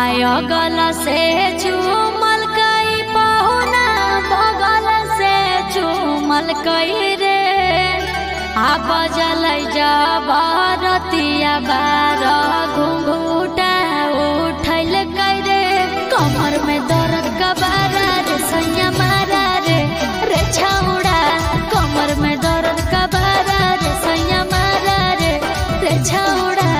आयो गल से चूमल कई पहुना बगल से चूमल कई रे आ बजल जबरतिया बार घुंघूटा उठल कई रे कमर में दर्द कबारा रे सैया मारा रे रे छौड़ा कमर में दर्द कबारा रे सैया मारा रे रे छौड़ा।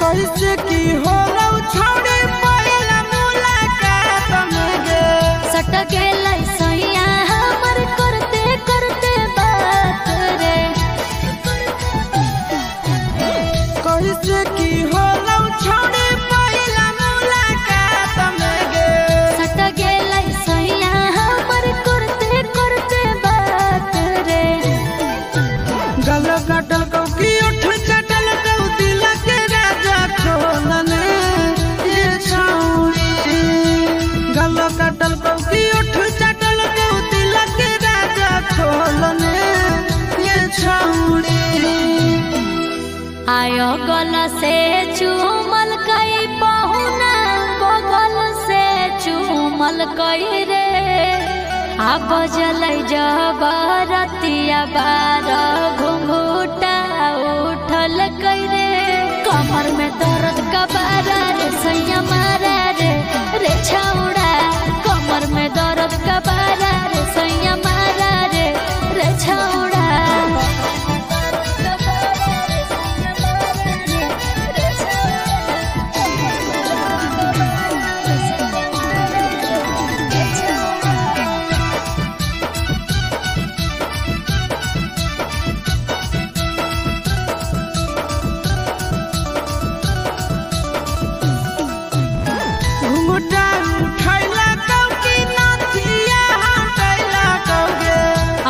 कैसे की होलौ छौड़ी पहिला मुलाकात में गे सट गेलै सैया हमर करते करते बात रे कैसे की होलौ छौड़ी पहिला मुलाकात में गे सट गेलै सैया हमर करते करते बात रे गल काटल कौ की उठ चटल कौ दिल के राजा खोलने ये छौड़ी गल काटल कौ की उठ चटल कौ दिल के राजा खोलने ये छौड़ी। आयो गल से चूमल कई पहुना बगल से चूमल कई रे आ बजल जबरतिया बार घुंघूटा उठल कई रे कमर में दर्द कबारा रे सैया मारा रे रे छौड़ा कमर में दर्द कबारा रे सैया मारा रे रे छौड़ा। घुंघटा उठैला कौ की नथिया हटैला कौ गे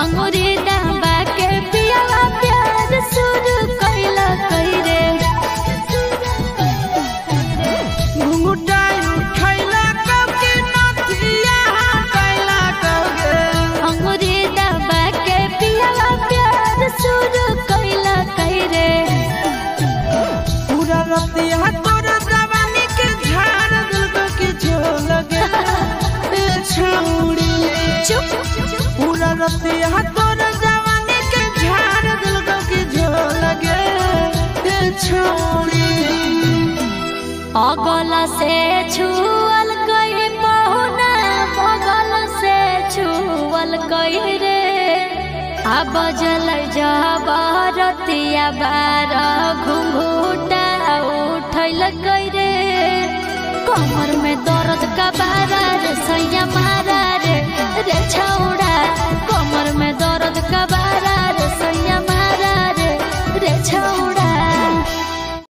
अंगूरी दबा के पियावा प्यार शुरू कैला कई रे घुंघटा उठैला कौ की नथिया हटैला कौ गे अंगूरी दबा के पियावा प्यार शुरू कैला कई रे पूरा रतिया तोर जवानी के झाड़ दिल के झोल गे ए छौड़ी चुप पूरा रतिया तोर जवानी के झाड़ दिल के झोल गे ए छौड़ी। अगल से छुअल कई पहुना बगल से छुअल कई रे आ बजल जबरतिया बार घुंघूटा उठल कई रे कमर में दर्द कबारा